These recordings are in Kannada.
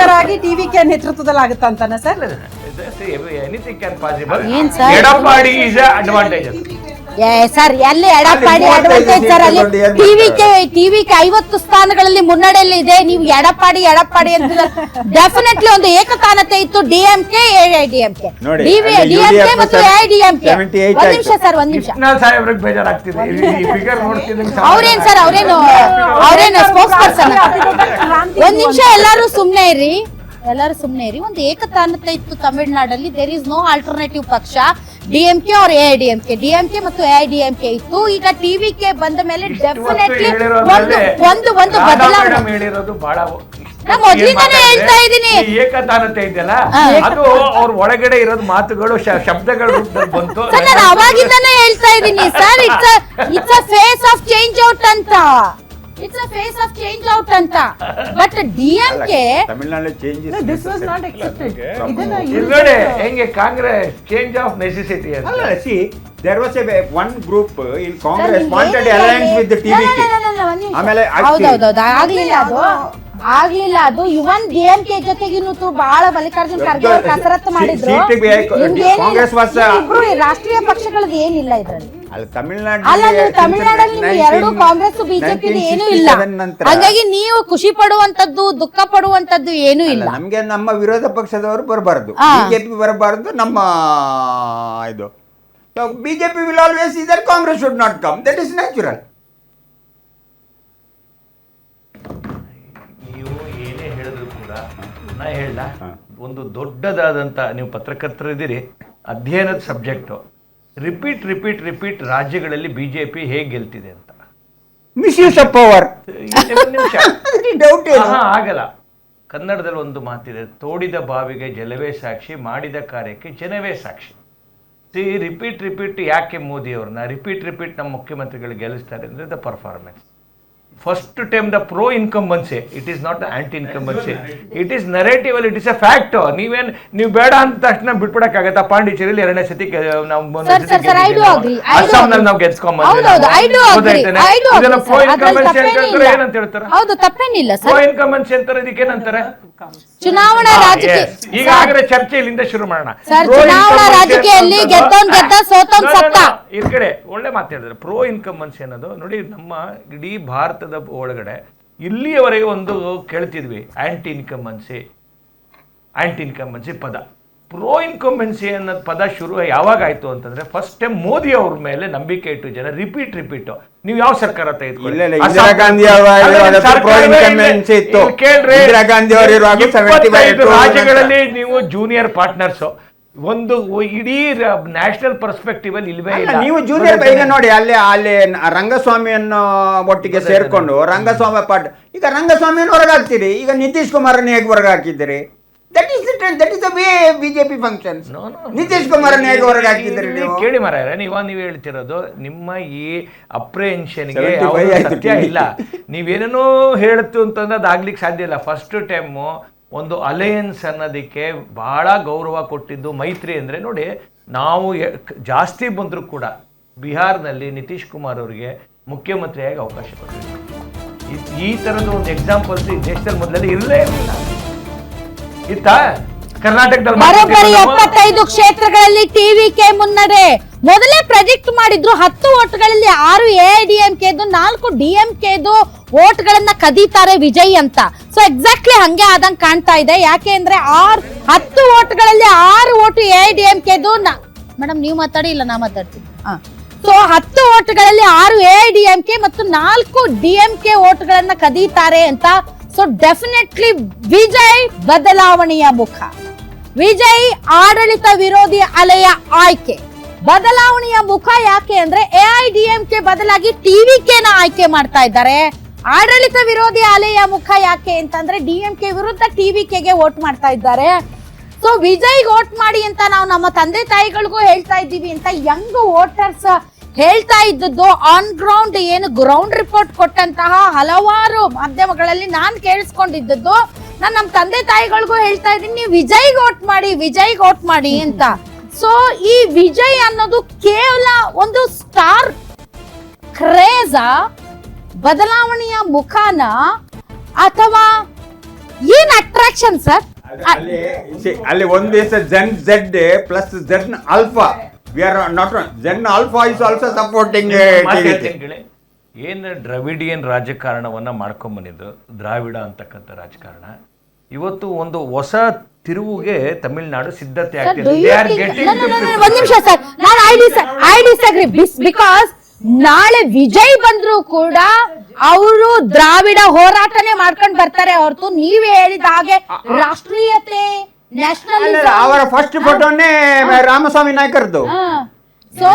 ಸ್ಪೀಕರ್ ಆಗಿ ಟಿವಿಕೆ ನೇತೃತ್ವದಲ್ಲಿ ಆಗುತ್ತಾ ಅಂತಾನ ಸರ್? Anything can possible. ಏನ್ sir? Edappadi is advantage. Sir ಎಲ್ಲಿ ಎಡಪ್ಪಾಡಿ ಅಡ್ವಾಂಟೇಜ್ ಸರ್? ಅಲ್ಲಿ ಟಿವಿಕೆ 50 ಸ್ಥಾನಗಳಲ್ಲಿ ಮುನ್ನಡೆಯಲ್ಲಿ ಇದೆ. ನೀವು ಎಡಪ್ಪಾಡಿ ಅಂತ ಡೆಫಿನೆಟ್ಲಿ ಒಂದು ಏಕತಾನತೆ ಇತ್ತು ಡಿಎಂಕೆ ಎಐಡಿಎಂಕೆ ಮತ್ತು ಎಐಡಿಎಂಕೆ. ಒಂದ್ ನಿಮಿಷ ಸರ್, ಒಂದ್ ನಿಮಿಷ. ಬೇಜಾರಾಗ್ತಿದೆ ಅವ್ರೇನ್ ಸರ್, ಅವ್ರೇನು ಸ್ಪೋಕ್ಸ್ ಪರ್ಸನ್? ಒಂದ್ ನಿಮಿಷ, ಎಲ್ಲರೂ ಸುಮ್ನೆ ಇರಿ. ಒಂದು ಏಕತಾನತೆ ಇತ್ತು ತಮಿಳುನಾಡಲ್ಲಿ. ದೇರ್ ಇಸ್ ನೋ ಆಲ್ಟರ್ನೇಟಿವ್ ಪಕ್ಷ. ಡಿಎಂಕೆ और ಎಐಡಿಎಂಕೆ, ಡಿಎಂಕೆ ಮತ್ತು ಎಐಡಿಎಂಕೆ ಇತ್ತು. ಈಗ ಟಿವಿಕೆ ಬಂದ ಮೇಲೆ ಡೆಫಿನೆಟ್ಲಿ ಒಂದು ಬದಲಾವಣೆ. ನಾ ಮೊದಲಿಂದಾನೇ ಹೇಳ್ತಾ ಇದ್ದೀನಿ, ಏಕತಾನತೆ ಇದೆಯಲ್ಲ ಅದು ಅವ್ರ ಒಳಗಡೆ ಇರೋದು ಮಾತುಗಳು ಶಬ್ದಗಳು ಬಂತು. ನಾನು ಅವಾಗಿಂದಾನೇ ಹೇಳ್ತಾ ಇದ್ದೀನಿ sir, it's a phase of change out ಅಂತ. ಬಟ್ ಡಿಎಂಕೆ ತಮಿಳುನಾಡು ಹೆಂಗೆ ಕಾಂಗ್ರೆಸ್ ಚೇಂಜ್ ಆಫ್ ನೆಸೆಸಿಟಿ ಅಂತ. See there was one group in Congress wanted alliance with the TVK. ಆಮೇಲೆ ಆಗ್ಲಿಲ್ಲ ಅದು. ಇವನ್ ಡಿಎಂಕೆ ಜೊತೆಗಿನ್ನು ಬಹಳ ಮಲ್ಲಿಕಾರ್ಜುನ್ ಖರ್ಗೆ ಅವರು ಕಸರತ್ತು ಮಾಡಿದ್ರು. ರಾಷ್ಟ್ರೀಯ ಪಕ್ಷಗಳದ್ದು ಏನಿಲ್ಲ ಇದ್ರಲ್ಲಿ. ತಮಿಳುನಾಡಲ್ಲಿ ಎರಡು ಕಾಂಗ್ರೆಸ್ ಬಿಜೆಪಿ ಏನೂ ಇಲ್ಲ. ಹಾಗಾಗಿ ನೀವು ಖುಷಿ ಪಡುವಂತದ್ದು ದುಃಖ ಪಡುವಂತದ್ದು ಏನೂ ಇಲ್ಲ. ನಮ್ಗೆ ನಮ್ಮ ವಿರೋಧ ಪಕ್ಷದವರು ಬರಬಾರದು, ಬಿಜೆಪಿ ಬರಬಾರದು. ನಮ್ಮ ಇದು ಬಿಜೆಪಿ ವಿಲ್ ಆಲ್ವೇಸ್ ಇದರ್, Congress should not come. That is natural. ನೀವು ಏನೇ ಹೇಳಿದ್ರು ಕೂಡ ನಾ ಹೇಳ ಒಂದು ದೊಡ್ಡದಾದಂತ, ನೀವು ಪತ್ರಕರ್ತರಿದ್ದೀರಿ, ಅಧ್ಯಯನದ ಸಬ್ಜೆಕ್ಟು. ರಿಪೀಟ್ ರಾಜ್ಯಗಳಲ್ಲಿ ಬಿಜೆಪಿ ಹೇಗೆ ಗೆಲ್ತಿದೆ ಅಂತ. Misuse of power. ಆಗಲ್ಲ. ಕನ್ನಡದಲ್ಲಿ ಒಂದು ಮಾತಿದೆ, ತೋಡಿದ ಬಾವಿಗೆ ಜಲವೇ ಸಾಕ್ಷಿ, ಮಾಡಿದ ಕಾರ್ಯಕ್ಕೆ ಜನವೇ ಸಾಕ್ಷಿ. ರಿಪೀಟ್ ಯಾಕೆ ಮೋದಿ ಅವ್ರನ್ನ ರಿಪೀಟ್ ನಮ್ಮ ಮುಖ್ಯಮಂತ್ರಿಗಳು ಗೆಲ್ಲಿಸ್ತಾರೆ ಅಂದ್ರೆ the performance. First time the pro incumbency, it is not anti incumbency, it is narrative, it is a fact. ನೀವು ಬೇಡ ಅಂದ ತಕ್ಷಣ ಬಿಟ್ಬಿಡಕ್ಕಾಗತ್ತಾ? ಪಾಂಡಿಚೇರಿಯಲ್ಲಿ 2ನೇ ಸತಿ ಅಸ್ಸಾಂನಲ್ಲಿ ನಾವು ಗೆದ್ಸ್ಕೊಂಡ್ಬಂದಿದ್ದೇನೆ. ಪ್ರೋ ಇನ್ಕಂಬನ್ಸಿ ಅಂತ ಏನಂತ ಹೇಳ್ತಾರೆ? ಪ್ರೋ ಇನ್ಕಂಬನ್ಸಿ ಅಂತಾರೆ. ಇದಕ್ಕೇನಂತಾರೆ? ಚುನಾವಣಾ ರಾಜಕೀಯ. ಈಗಾಗಲೇ ಚರ್ಚೆ ಇಲ್ಲಿಂದ ಶುರು ಮಾಡೋಣ. ಚುನಾವಣಾ ರಾಜಕೀಯದಲ್ಲಿ ಈ ಕಡೆ ಒಳ್ಳೆ ಮಾತಾಡಿದ್ರೆ ಪ್ರೋ ಇನ್ಕಂಬನ್ಸಿ ಅನ್ನೋದು ನೋಡಿ, ನಮ್ಮ ಇಡೀ ಭಾರತದ ಒಳಗಡೆ ಇಲ್ಲಿಯವರೆಗೆ ಒಂದು ಕೇಳ್ತಿದ್ವಿ ಆಂಟಿ ಇನ್ಕಂಬನ್ಸಿ ಪದ. ಪ್ರೋ ಇನ್ಕಂಬನ್ಸಿ ಅನ್ನೋದು ಪದ ಶುರು ಯಾವಾಗ ಆಯ್ತು ಅಂತಂದ್ರೆ ಫಸ್ಟ್ ಟೈಮ್ ಮೋದಿ ಅವ್ರ ಮೇಲೆ ನಂಬಿಕೆ ಇಟ್ಟು ಜನ ರಿಪೀಟ್ ನೀವು ಯಾವ ಸರ್ಕಾರ ತೆಗೆದುಕೊಳ್ಳಿ, ರಾಜ್ಯಗಳಲ್ಲಿ ನೀವು ಜೂನಿಯರ್ ಪಾರ್ಟ್ನರ್ಸ್ ಒಂದು ಇಡೀ ನ್ಯಾಷನಲ್ ಪರ್ಸ್ಪೆಕ್ಟಿವ್ ಅಲ್ಲಿ ಇಲ್ವೇ ಇಲ್ಲ. ನೀವು ಜೂನಿಯರ್ ಈಗ ನೋಡಿ, ಅಲ್ಲಿ ರಂಗಸ್ವಾಮಿಯನ್ನು ಒಟ್ಟಿಗೆ ಸೇರ್ಕೊಂಡು ರಂಗಸ್ವಾಮಿ ಪಾಠ, ಈಗ ರಂಗಸ್ವಾಮಿಯನ್ನು ಹೊರಗಾಗ್ತೀರಿ. ಈಗ ನಿತೀಶ್ ಕುಮಾರನ್ನು ಹೇಗೆ ಹೊರಗಾಕಿದ್ದೀರಿ? That is the trend, that is the way BJP functions. Nitish ಕುಮಾರನ್ನು ಹೇಗೆ ಹೊರಗಾಕಿದ್ದೀರಿ ನೀವು? ಕೇಳಿ ಮಾರಾಯ, ನೀವು ಹೇಳ್ತಿರೋದು ನಿಮ್ಮ ಈ ಅಪ್ರೆಹೆನ್ಷನ್ಗೆ ಸತ್ಯ ಇಲ್ಲ. ನೀವೇನೇನೋ ಹೇಳುತ್ತು ಅಂತಂದ್ರೆ ಅದಾಗ್ಲಿಕ್ಕೆ ಸಾಧ್ಯ ಇಲ್ಲ. ಫಸ್ಟ್ ಟೈಮು ಒಂದು ಅಲಯನ್ಸ್ ಅನ್ನೋದಕ್ಕೆ ಬಹಳ ಗೌರವ ಕೊಟ್ಟಿದ್ದು ಮೈತ್ರಿ. ಅಂದರೆ ನೋಡಿ, ನಾವು ಜಾಸ್ತಿ ಬಂದರೂ ಕೂಡ ಬಿಹಾರ್ನಲ್ಲಿ ನಿತೀಶ್ ಕುಮಾರ್ ಅವರಿಗೆ ಮುಖ್ಯಮಂತ್ರಿಯಾಗಿ ಅವಕಾಶ ಕೊಡಬೇಕು. ಈ ಥರದ ಒಂದು ಎಕ್ಸಾಂಪಲ್ಸ್ ಈ ದೇಶದಲ್ಲಿ ಮೊದಲಲ್ಲಿ ಇರಲೇ ಇರಲಿಲ್ಲ. ಇತ್ತ ಕರ್ನಾಟಕದಲ್ಲಿ 75 ಕ್ಷೇತ್ರಗಳಲ್ಲಿ ಟಿವಿಕೆ ಮುನ್ನಡೆ. ಮೊದಲೇ ಪ್ರೆಡಿಕ್ಟ್ ಮಾಡಿದ್ರು 10 ಓಟ್ಗಳಲ್ಲಿ 6 ಎಐಡಿಎಂಕೆದು 4 ಡಿಎಂಕೆದು ಓಟ್ಗಳನ್ನ ಕದೀತಾರೆ ವಿಜಯ್ ಅಂತ. ಸೊ ಎಕ್ಸಾಕ್ಟ್ಲಿ ಹಂಗೆ ಆದಂಗೆ ಕಾಣ್ತಾ ಇದೆ. ಯಾಕೆ ಅಂದ್ರೆ 10 ಓಟ್ಗಳಲ್ಲಿ 6 ಓಟು ಎಐಡಿಎಂಕೆದು. ಮೇಡಮ್ ನೀವು ಮಾತಾಡಿ, ಇಲ್ಲ ನಾ ಮಾತಾಡ್ತೀನಿ. ಸೊ 10 ಓಟ್ಗಳಲ್ಲಿ 6 ಎಐಡಿಎಂಕೆ ಮತ್ತು 4 ಡಿಎಂಕೆ ಓಟ್ಗಳನ್ನ ಕದೀತಾರೆ ಅಂತ. ಸೊ ಡೆಫಿನೆಟ್ಲಿ ವಿಜಯ್ ಬದಲಾವಣೆಯ ಮುಖ. ವಿಜಯ್ ಆಡಳಿತ ವಿರೋಧಿ ಅಲೆಯ ಆಯ್ಕೆ. ಬದಲಾವಣೆಯ ಮುಖ ಯಾಕೆ ಅಂದ್ರೆ ಎಐಡಿಎಂಕೆ ಬದಲಾಗಿ ಟಿವಿಕೆನ ಆಯ್ಕೆ ಮಾಡ್ತಾ ಇದ್ದಾರೆ. ಆಡಳಿತ ವಿರೋಧಿ ಅಲೆಯ ಮುಖ ಯಾಕೆ ಅಂತಂದ್ರೆ ಡಿಎಂಕೆ ವಿರುದ್ಧ ಟಿವಿಕೆಗೆ ವೋಟ್ ಮಾಡ್ತಾ ಇದ್ದಾರೆ. ಸೊ ವಿಜಯ್ ವೋಟ್ ಮಾಡಿ ಅಂತ ನಾವು ನಮ್ಮ ತಂದೆ ತಾಯಿಗಳಿಗೂ ಹೇಳ್ತಾ ಇದ್ದೀವಿ ಅಂತ ಯಂಗ್ ವೋಟರ್ಸ್ ಹೇಳ್ತಾ ಇದ್ದದ್ದು ಆನ್ ಗ್ರೌಂಡ್ ಏನು ಗ್ರೌಂಡ್ ರಿಪೋರ್ಟ್ ಕೊಟ್ಟಂತಹ ಹಲವಾರು ಮಾಧ್ಯಮಗಳಲ್ಲಿ ನಾನು ಕೇಳಿಸ್ಕೊಂಡಿದ್ದದ್ದು. ನಾನು ನಮ್ಮ ತಂದೆ ತಾಯಿಗಳಿಗೂ ಹೇಳ್ತಾ ಇದ್ದೀನಿ, ನೀವು ವಿಜಯ್ ವೋಟ್ ಮಾಡಿ ಅಂತ. ಸೊ ಈ ವಿಜಯ್ ಅನ್ನೋದು ಕೇವಲ ಒಂದು ಸ್ಟಾರ್ ಕ್ರೇಜ, ಬದಲಾವಣೆಯ ಮುಖಾನ, ಅಥವಾ ಏನ್ ಅಟ್ರಾಕ್ಷನ್ ಸರ್? ಅಲ್ಲಿ ಒಂದು ದಿವಸ Gen Z plus Gen Alpha, we are not Gen Alpha is also supporting. ಏನು ದ್ರಾವಿಡಿಯನ್ ರಾಜಕಾರಣವನ್ನ ಮಾಡ್ಕೊಂಡ್ ಬಂದಿದ್ದು ದ್ರಾವಿಡ ಅಂತಕ್ಕಂಥ ರಾಜಕಾರಣ ಇವತ್ತು ಒಂದು ಹೊಸ ತಿರುವುಗೆ ತಮಿಳುನಾಡು ಸಿದ್ಧತೆ ಆಗ್ತಿದೆ. ಒಂದ್ ನಿಮಿಷ ಸರ್, ನಾನು ಐ ಡಿಸ್ಅಗ್ರಿ ಬಿಕಾಸ್ ನಾಳೆ ವಿಜಯ್ ಬಂದ್ರು ಕೂಡ ಅವರು ದ್ರಾವಿಡ ಹೋರಾಟನೇ ಮಾಡ್ಕೊಂಡು ಬರ್ತಾರೆ ಹೊರತು ನೀವೇ ಹೇಳಿದ ಹಾಗೆ ರಾಷ್ಟ್ರೀಯತೆ ನ್ಯಾಷನಲ್ ಅವರ ಫಸ್ಟ್ ಫೋಟೋನೇ ರಾಮಸ್ವಾಮಿ ನಾಯ್ಕರ್ದು. So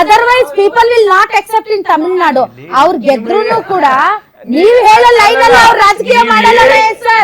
otherwise people will not accept in Tamil Nadu. ಅವ್ರು ಗೆದ್ರೂ ಕೂಡ ನೀವು ಹೇಳೋ ಲೈನ್ ಅಲ್ಲಿ ಅವ್ರು ರಾಜಕೀಯ ಮಾಡಲ್ಲ ಸರ್.